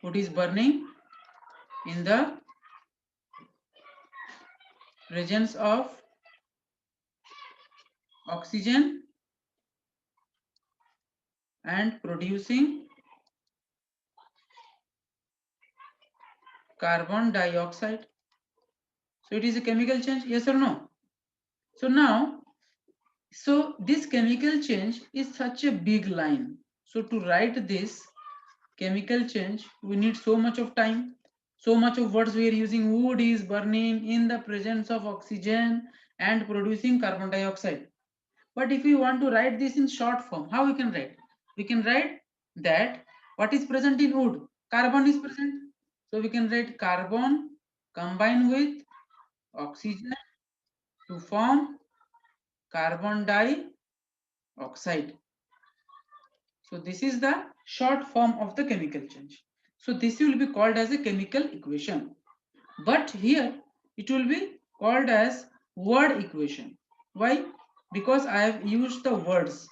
Wood is burning in the presence of oxygen and producing carbon dioxide. So it is a chemical change, yes or no? So now, so this chemical change is such a big line. So to write this chemical change, we need so much of time, so much of words we are using. Wood is burning in the presence of oxygen and producing carbon dioxide. But if we want to write this in short form, how we can write? We can write that what is present in wood? Carbon is present. So we can write carbon combined with oxygen to form carbon dioxide. So this is the short form of the chemical change. So this will be called as a chemical equation. But here it will be called as word equation. Why? Because I have used the words.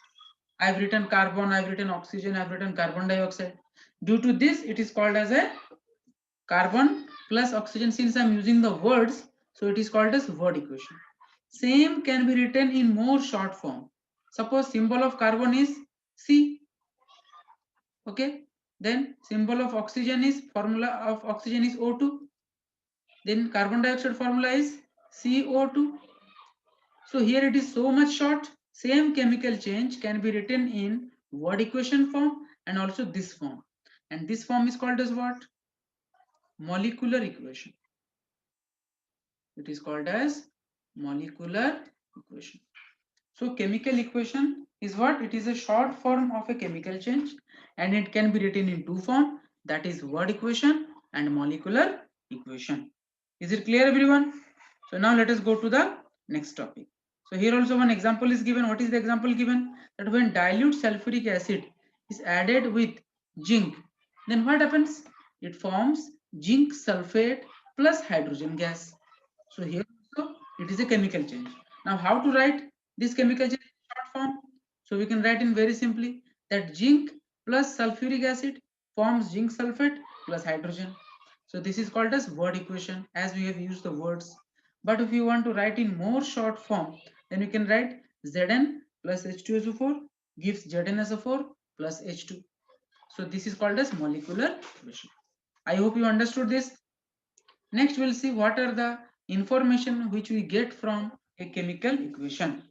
I've written carbon, I've written oxygen, I've written carbon dioxide. Due to this, it is called as a carbon plus oxygen. Since I'm using the words, so it is called as word equation. Same can be written in more short form. Suppose symbol of carbon is C. Okay. Then symbol of oxygen is, formula of oxygen is O2. Then carbon dioxide formula is CO2. So here it is so much short. Same chemical change can be written in word equation form and also this form. And this form is called as what? Molecular equation. It is called as molecular equation. So chemical equation is what? It is a short form of a chemical change and it can be written in two forms, that is word equation and molecular equation. Is it clear everyone? So now let us go to the next topic. So here also one example is given. What is the example given? That when dilute sulfuric acid is added with zinc, then what happens? It forms zinc sulfate plus hydrogen gas. So here also it is a chemical change. Now how to write this chemical change in short form? So we can write in very simply that zinc plus sulfuric acid forms zinc sulfate plus hydrogen. So this is called as word equation as we have used the words. But if you want to write in more short form, then you can write Zn plus H2SO4 gives ZnSO4 plus H2. So this is called as molecular equation. I hope you understood this. Next, we'll see what are the information which we get from a chemical equation.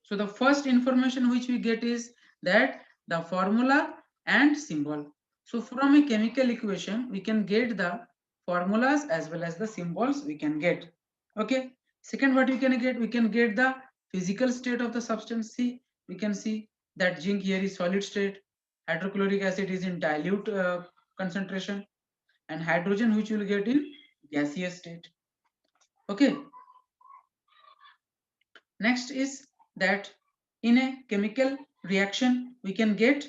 So the first information which we get is that the formula and symbol. So from a chemical equation, we can get the formulas as well as the symbols we can get. Okay. Second, what we can get? We can get the physical state of the substance. See, we can see that zinc here is solid state, hydrochloric acid is in dilute concentration, and hydrogen which you will get in gaseous state. Okay. Next is that in a chemical reaction we can get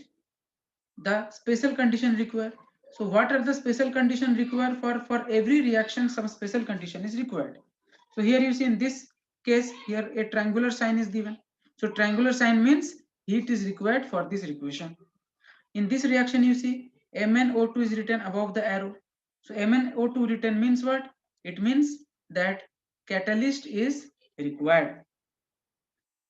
the special condition required. So what are the special condition required? For every reaction some special condition is required. So here you see in this case here a triangular sign is given. So triangular sign means heat is required for this reaction. In this reaction you see MnO2 is written above the arrow. So MnO2 written means what? It means that catalyst is required.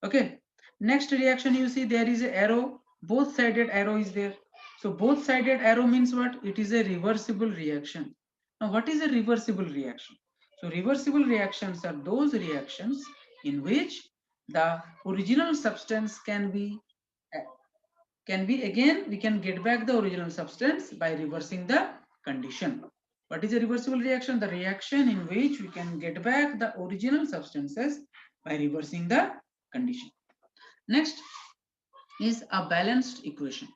Okay. Next reaction you see there is a arrow, both sided arrow is there. So both sided arrow means what? It is a reversible reaction. Now what is a reversible reaction? So reversible reactions are those reactions in which the original substance can be again, we can get back the original substance by reversing the condition. What is a reversible reaction? The reaction in which we can get back the original substances by reversing the condition. Next is a balanced equation.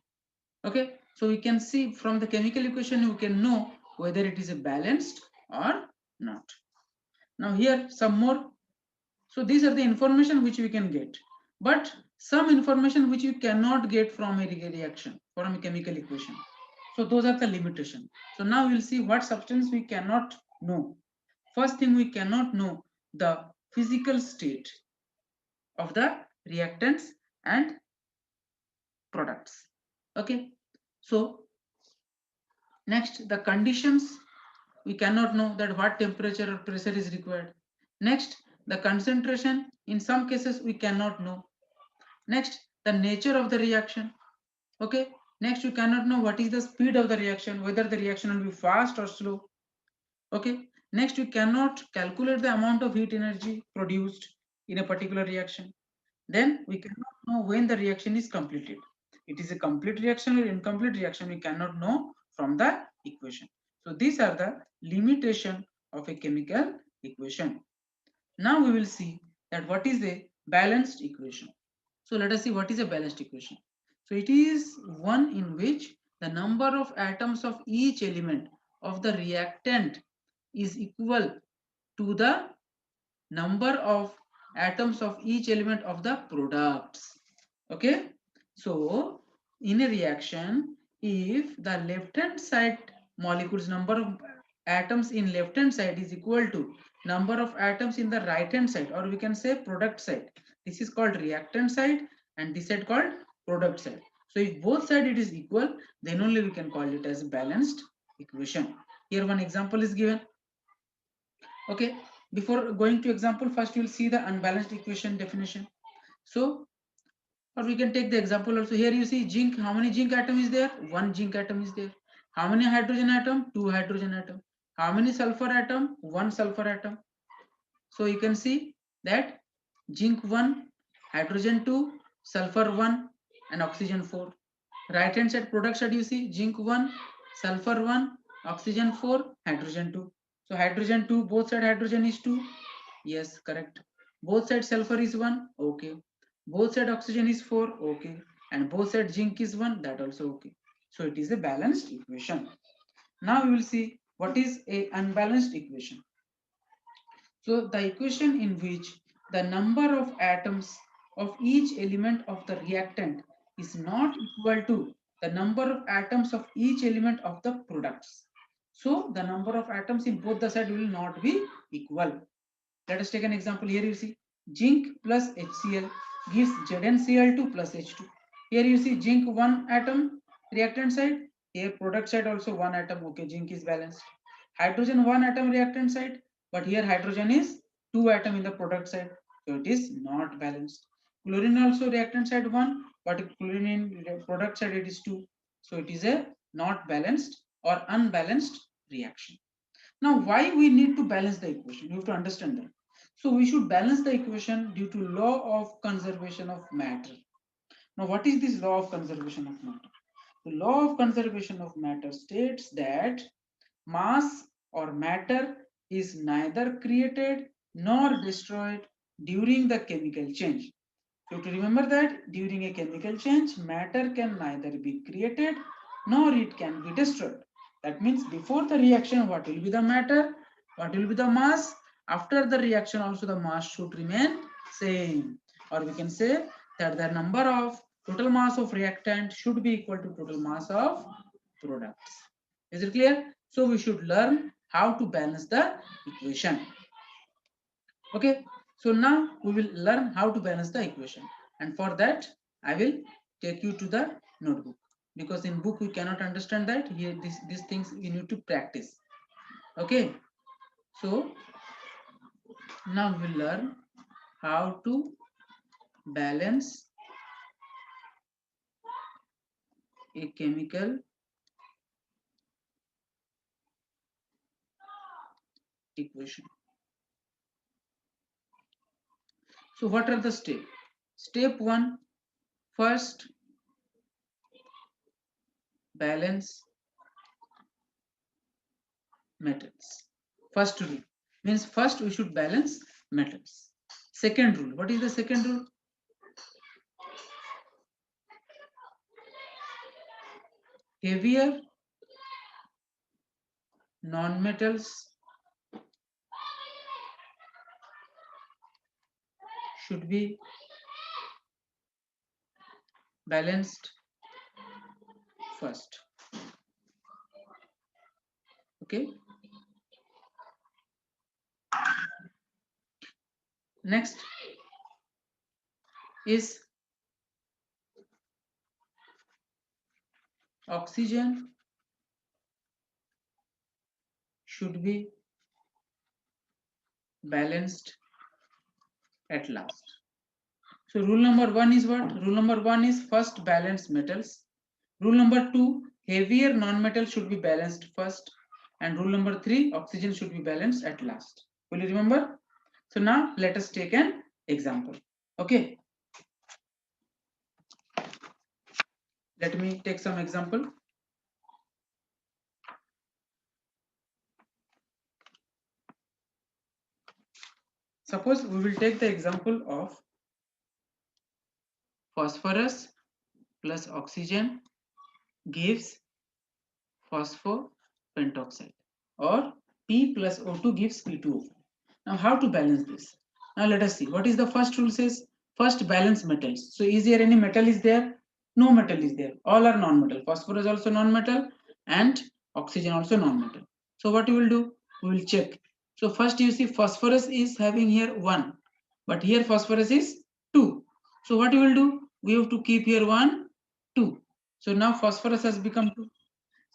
Okay, so we can see from the chemical equation we can know whether it is a balanced or not. Now here some more. So these are the information which we can get, but some information which you cannot get from a reaction, from a chemical equation. So those are the limitation. So now we'll see what substance we cannot know. First thing, we cannot know the physical state of the reactants and products. Okay, so Next, the conditions, we cannot know that what temperature or pressure is required. Next, the concentration, in some cases we cannot know. Next, the nature of the reaction. Okay. Next, you cannot know what is the speed of the reaction, whether the reaction will be fast or slow. Okay. Next, you cannot calculate the amount of heat energy produced in a particular reaction. Then we cannot know when the reaction is completed. It is a complete reaction or incomplete reaction, we cannot know from the equation. So these are the limitation of a chemical equation. Now we will see that what is a balanced equation. So let us see what is a balanced equation. So it is one in which the number of atoms of each element of the reactant is equal to the number of atoms of each element of the products. Okay. So in a reaction, if the left hand side molecules number of atoms in left hand side is equal to number of atoms in the right hand side, or we can say product side, this is called reactant side and this side called product side. So if both side it is equal, then only we can call it as balanced equation. Here one example is given. Okay, before going to example, first you will see the unbalanced equation definition. So, or we can take the example also. Here you see zinc, how many zinc atom is there? One zinc atom is there. How many hydrogen atom? Two hydrogen atom. How many sulfur atom? One sulfur atom. So you can see that zinc 1, hydrogen 2, sulfur 1 and oxygen 4. Right hand side product side you see zinc 1, sulfur 1, oxygen 4, hydrogen 2. So hydrogen 2, both side hydrogen is 2. Yes, correct. Both side sulfur is 1. Okay. Both side oxygen is 4. Okay. And both side zinc is 1. That also okay. So it is a balanced equation. Now we will see what is a unbalanced equation. So the equation in which the number of atoms of each element of the reactant is not equal to the number of atoms of each element of the products. So the number of atoms in both the side will not be equal. Let us take an example. Here you see zinc plus HCl gives ZnCl2 plus H2. Here you see zinc 1 atom reactant side. Here product side also 1 atom. Okay, zinc is balanced. Hydrogen 1 atom reactant side, but here hydrogen is 2 atom in the product side. So it is not balanced. Chlorine also reactant side 1, but chlorine in product side it is 2. So it is a not balanced or unbalanced reaction. Now, why we need to balance the equation? You have to understand that. So we should balance the equation due to law of conservation of matter. Now, what is this law of conservation of matter? The law of conservation of matter states that mass or matter is neither created nor destroyed during the chemical change. You have to remember that during a chemical change, matter can neither be created nor it can be destroyed. That means before the reaction, what will be the matter? What will be the mass? After the reaction, also the mass should remain same. Or we can say that the number of total mass of reactant should be equal to total mass of products. Is it clear? So we should learn how to balance the equation. Okay, so now we will learn how to balance the equation, and for that I will take you to the notebook, because in book we cannot understand that. Here these things we need to practice. Okay, so now we will learn how to balance a chemical equation. So what are the steps? Step 1, first balance metals. First rule means first we should balance metals. Second rule, what is the second rule? Heavier non-metals should be balanced first. Okay. Next is oxygen should be balanced at last. So rule number 1 is what? Rule number 1 is first balance metals. Rule number 2, heavier non-metal should be balanced first. And rule number 3, oxygen should be balanced at last. Will you remember? So now let us take an example. Okay. Let me take some example. Suppose we will take the example of phosphorus plus oxygen gives phosphopentoxide, or P plus O2 gives P2O5. Now how to balance this? Now let us see. What is the first rule says? First balance metals. So is there any metal is there? No metal is there. All are non-metal. Phosphorus also non-metal and oxygen also non-metal. So what we will do? We will check. So first you see phosphorus is having here 1, but here phosphorus is 2. So what we will do? We have to keep here 1, 2. So now phosphorus has become 2.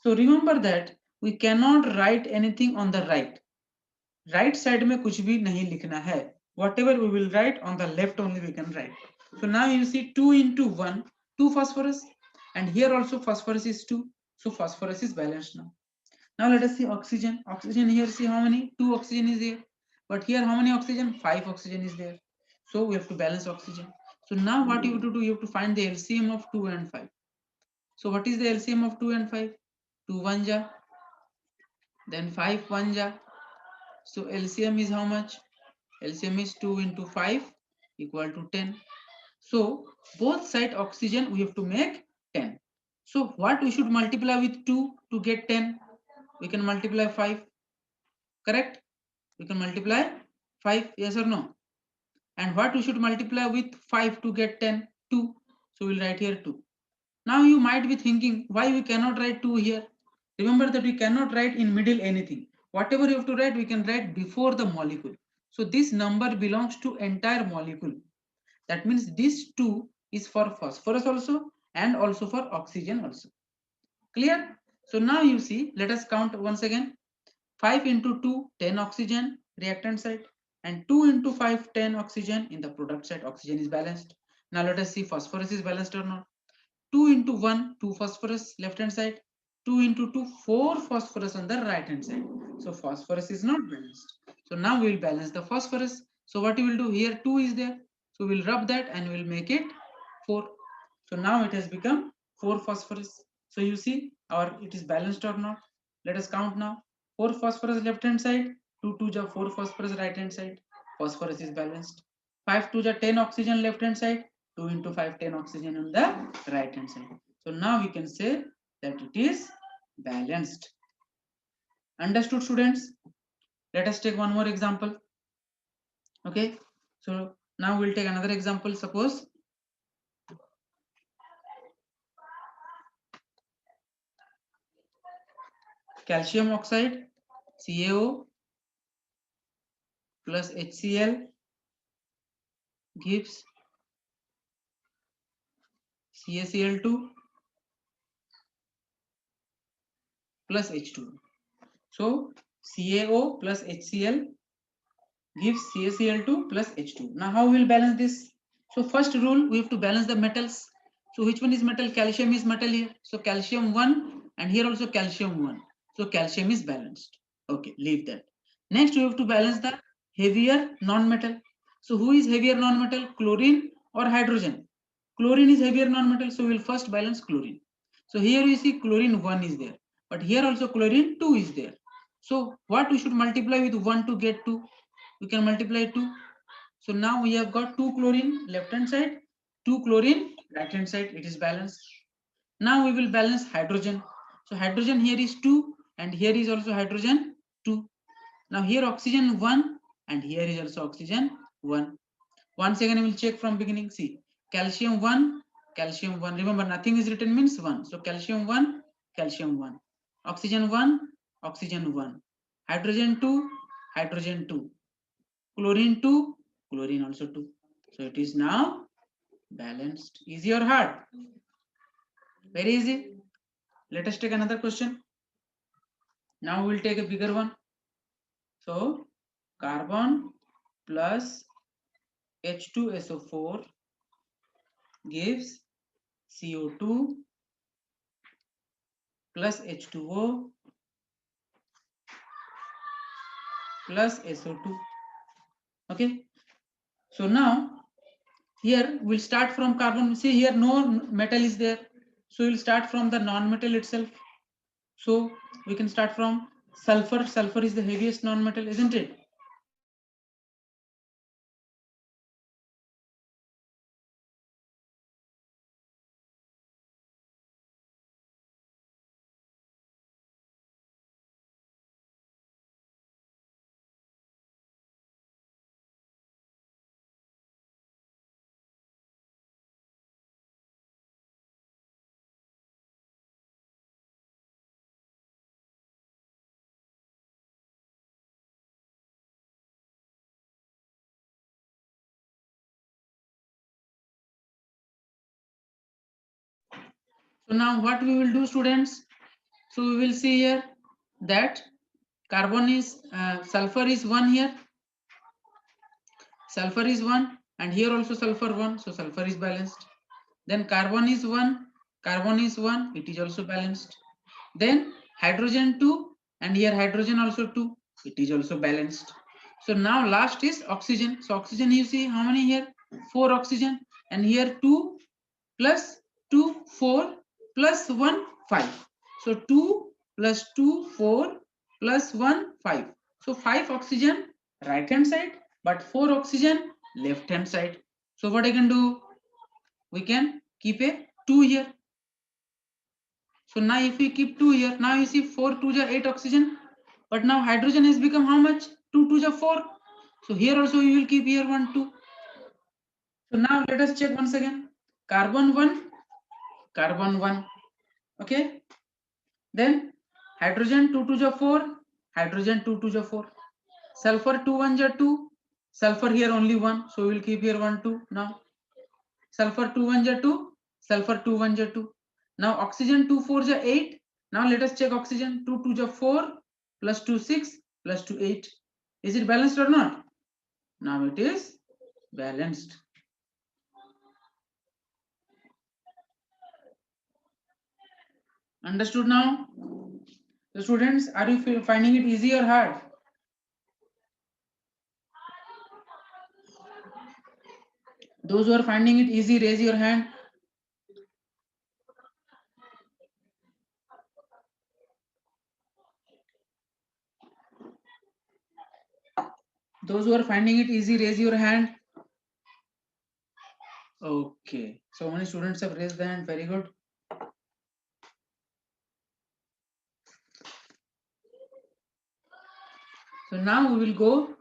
So remember that we cannot write anything on the right side में कुछ भी नहीं लिखना है. Whatever we will write on the left only we can write. So now you see 2 into 1, 2 phosphorus, and here also phosphorus is 2. So phosphorus is balanced now. Now let us see oxygen. Oxygen here, see how many? 2 oxygen is there. But here how many oxygen? 5 oxygen is there. So we have to balance oxygen. So now what you have to do? You have to find the LCM of 2 and 5. So what is the LCM of 2 and 5? 2 1 ja, then 5 1 ja. So LCM is how much? LCM is 2 into 5 equal to 10. So both side oxygen we have to make 10. So what we should multiply with 2 to get 10? We can multiply 5. Correct? We can multiply 5, yes or no? And what we should multiply with 5 to get 10? 2. So we'll write here 2. Now you might be thinking why we cannot write 2 here. Remember that we cannot write in middle anything. Whatever you have to write, we can write before the molecule. So this number belongs to entire molecule. That means this 2 is for phosphorus also and also for oxygen also. Clear? So now you see, let us count once again. 5 into 2, 10 oxygen, reactant side, and 2 into 5, 10 oxygen in the product side. Oxygen is balanced. Now let us see phosphorus is balanced or not. 2 into 1, 2 phosphorus left hand side, 2 into 2, 4 phosphorus on the right hand side. So phosphorus is not balanced. So now we will balance the phosphorus. So what you will do here, 2 is there. So we'll rub that and we'll make it 4. So now it has become 4 phosphorus. So you see it is balanced or not. Let us count now. 4 phosphorus left hand side, 2 2 ja 4 phosphorus right hand side. Phosphorus is balanced. 5 2 ja 10 oxygen left hand side, 2 into 5 10 oxygen on the right hand side. So now we can say that it is balanced. Understood, students? Let us take one more example. Okay, so now we'll take another example. Suppose calcium oxide, CaO plus HCl gives CaCl2 plus H2. So CaO plus HCl gives CaCl2 plus H2. Now how we will balance this? So first rule, we have to balance the metals. So which one is metal? Calcium is metal here. So calcium 1 and here also calcium 1. So calcium is balanced. Okay, leave that. Next we have to balance the heavier non-metal. So who is heavier non-metal? Chlorine or hydrogen? Chlorine is heavier non-metal, so we will first balance chlorine. So here you see chlorine 1 is there, but here also chlorine 2 is there. So what we should multiply with 1 to get 2? We can multiply 2. So now we have got 2 chlorine left hand side, 2 chlorine right hand side. It is balanced. Now we will balance hydrogen. So hydrogen here is 2 and here is also hydrogen 2. Now here oxygen 1 and here is also oxygen 1. Once again I will check from beginning. See, calcium 1, calcium 1. Remember nothing is written means 1. So calcium 1, calcium 1. Oxygen 1, oxygen 1. Hydrogen 2, hydrogen 2. Chlorine 2, chlorine also 2. So it is now balanced. Easy or hard? Very easy. Let us take another question. Now we will take a bigger one. So carbon plus H2SO4 gives CO2 plus H2O plus SO2. Okay. So now here we'll start from carbon. See here no metal is there. So we'll start from the non-metal itself. So we can start from sulfur. Sulfur is the heaviest non-metal, isn't it? So now what we will do, students? So we will see here that carbon is sulfur is 1 here, sulfur is 1, and here also sulfur 1, so sulfur is balanced. Then carbon is 1, carbon is 1, it is also balanced. Then hydrogen 2, and here hydrogen also 2, it is also balanced. So now last is oxygen. So oxygen, you see how many here? 4 oxygen, and here 2 plus 2 4 plus 1 5. So 2 plus 2 4 plus 1 5. So 5 oxygen right hand side, but 4 oxygen left hand side. So what I can do? We can keep a 2 here. So now if we keep 2 here, now you see 4 2 ja 8 oxygen, but now hydrogen has become how much? 2 2 ja 4. So here also we will keep here 1 2. So now let us check once again. Carbon 1, carbon 1. Okay. Then hydrogen 2 2 ja 4, hydrogen 2 2 ja 4. Sulfur 2 1 ja 2. Sulfur here only 1, so we will keep here 1 2 now. Sulfur 2 1 ja 2, sulfur 2 1 ja 2. Now oxygen 2 4 ja 8. Now let us check oxygen 2 2 ja 4 plus 2 6 plus 2 8. Is it balanced or not? Now it is balanced. Understood now? The students, are you finding it easy or hard? Those who are finding it easy, raise your hand. Those who are finding it easy, raise your hand. Okay, so many students have raised the hand. Very good. So now we will go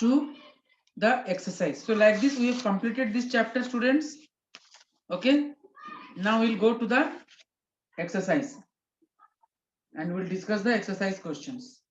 to the exercise. So like this, we have completed this chapter, students. Okay. Now we'll go to the exercise and we'll discuss the exercise questions.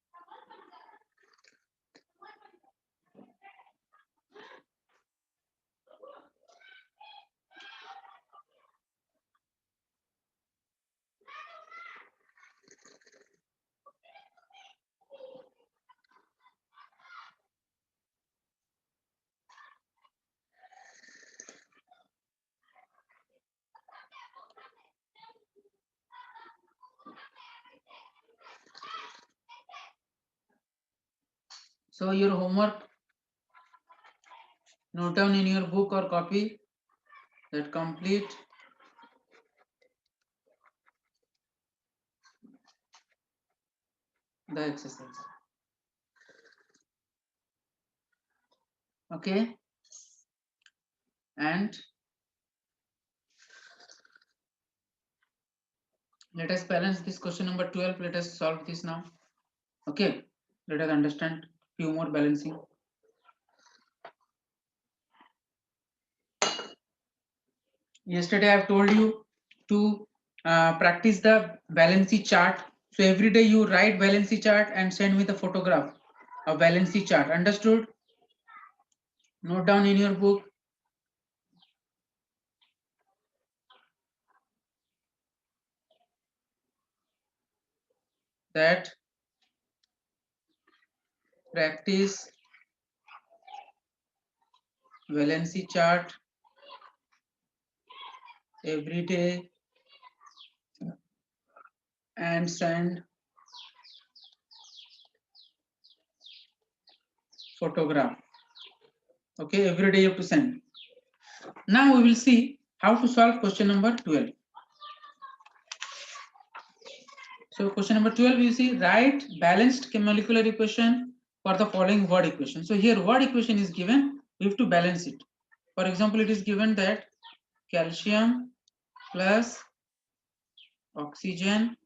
So your homework, note down in your book or copy that complete the exercise. Okay. And let us balance this question number 12. Let us solve this now. Okay. Let us understand few more balancing. Yesterday I have told you to practice the Valency chart. So every day you write Valency chart and send me the photograph of Valency chart. Understood? Note down in your book. That practice valency chart every day and send photograph. Okay, every day you have to send. Now we will see how to solve question number 12. So question number 12, you see, write balanced molecular equation for the following word equation. So here word equation is given, we have to balance it. For example, it is given that calcium plus oxygen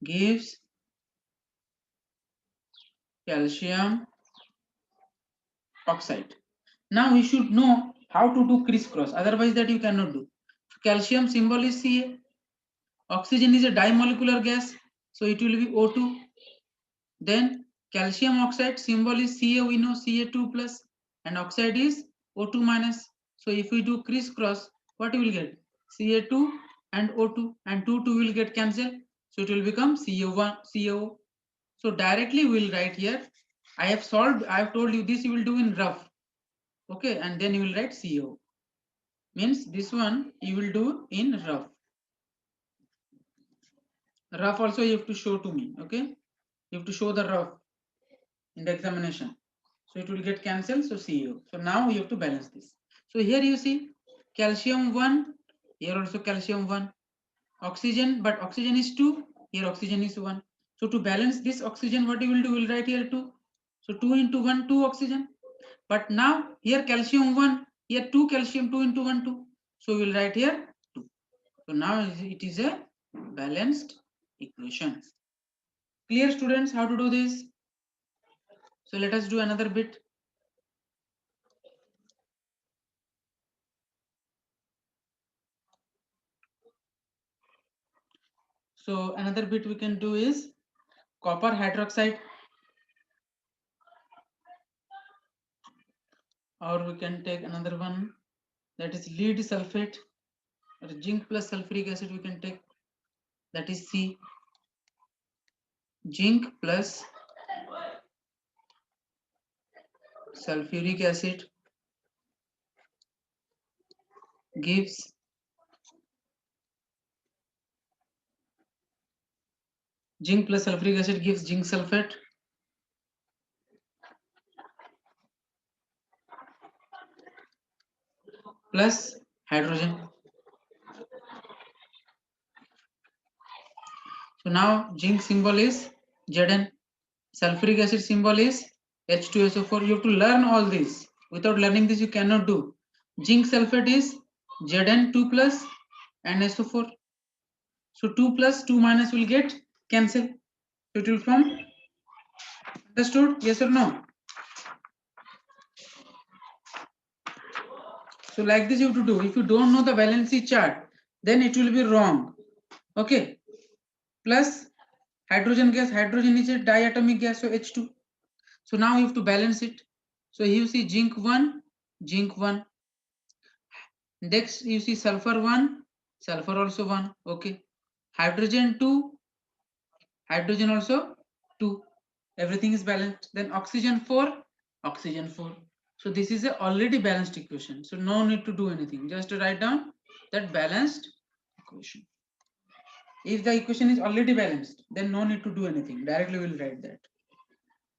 gives calcium oxide. Now we should know how to do crisscross, otherwise that you cannot do. Calcium symbol is Ca, oxygen is a dimolecular gas, so it will be O2. Then calcium oxide symbol is Ca, we know Ca2 plus, and oxide is O2 minus. So if we do crisscross, what you will get? Ca2 and O2, and 2 will get cancelled. So it will become CO1, CO. So directly we will write here. I have solved, I have told you this you will do in rough. Okay, and then you will write CO. Means this one you will do in rough. Rough also you have to show to me. Okay, you have to show the rough in the examination. So it will get cancelled. So CO. So now you have to balance this. So here you see calcium 1, here also calcium 1, oxygen, but oxygen is 2, here oxygen is 1. So to balance this oxygen, what you will do, will write here 2. So 2 into 1, 2 oxygen. But now here calcium 1, here 2 calcium, 2 into 1, 2. So we will write here 2. So now it is a balanced equation. Clear, students, how to do this? So let us do another bit. So another bit we can do is copper hydroxide, or we can take another one, that is lead sulfate, or zinc plus sulfuric acid we can take, that is C. Zinc plus sulfuric acid gives zinc plus sulfuric acid gives zinc sulfate plus hydrogen. So now zinc symbol is Zn, sulfuric acid symbol is H2SO4. You have to learn all this. Without learning this, you cannot do. Zinc sulfate is Zn2 plus and SO4. So 2 plus 2 minus will get cancel. So it will form. Understood? Yes or no? So like this you have to do. If you don't know the valency chart, then it will be wrong. Okay. Plus hydrogen gas. Hydrogen is a diatomic gas, so H2. So now you have to balance it. So here you see zinc 1, zinc 1. Next you see sulfur 1, sulfur also 1. Okay. Hydrogen 2, hydrogen also 2. Everything is balanced. Then oxygen 4, oxygen 4. So this is a already balanced equation. So no need to do anything. Just to write down that balanced equation. If the equation is already balanced, then no need to do anything. Directly we'll write that.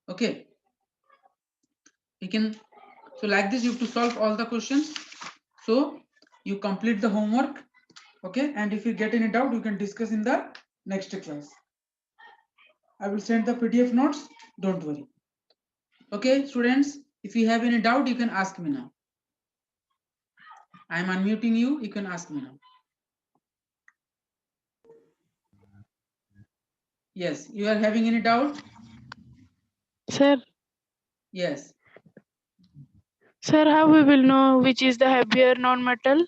Okay. We can, so like this you have to solve all the questions. So you complete the homework. Okay. And if you get any doubt, you can discuss in the next class. I will send the PDF notes. Don't worry. Okay, students, if you have any doubt, you can ask me now. I am unmuting you. You can ask me now. Yes, you are having any doubt? Sir, Yes. sir, how we will know which is the heavier non-metal?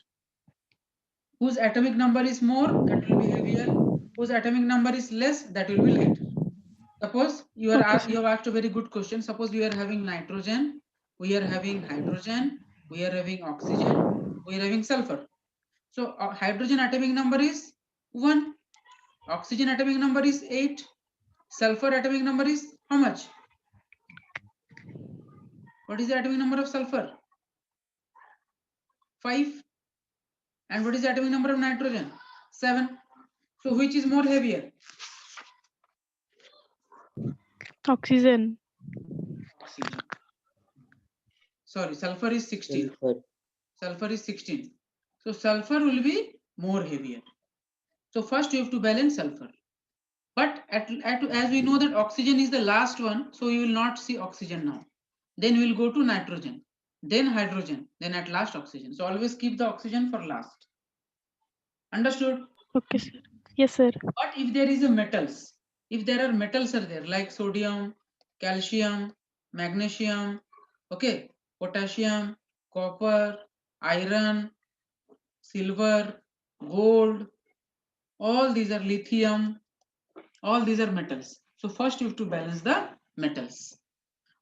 Whose atomic number is more, that will be heavier. Whose atomic number is less, that will be lighter. Suppose you are Okay, sir. you have asked a very good question. Suppose we are having nitrogen, we are having hydrogen, we are having oxygen, we are having sulfur. So hydrogen atomic number is 1, oxygen atomic number is 8, sulfur atomic number is how much? What is the atomic number of sulfur? 5. And what is the atomic number of nitrogen? 7. So which is more heavier? Oxygen. Oxygen. Sorry, sulfur is 16. Sulfur is 16. So sulfur will be more heavier. So first you have to balance sulfur. But as we know that oxygen is the last one, so you will not see oxygen now. Then we will go to nitrogen, then hydrogen, then at last oxygen. So always keep the oxygen for last. Understood? Okay, sir. Yes, sir. But if there is a metals, if there are metals are there like sodium, calcium, magnesium, okay, potassium, copper, iron, silver, gold, all these are lithium, all these are metals. So first you have to balance the metals.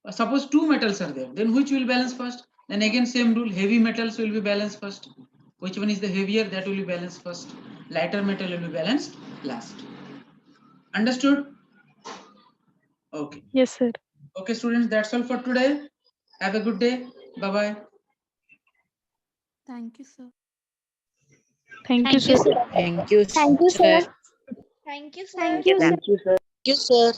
Suppose two metals are there, then which will balance first? Then again same rule, heavy metals will be balanced first. Which one is the heavier, that will be balanced first. Lighter metal will be balanced last. Understood? Okay. Yes, sir. Okay, students, that's all for today. Have a good day. Bye-bye. Thank you, sir. Thank you, sir. Thank you, Thank you, sir. sir. Thank you, sir. Thank you, sir.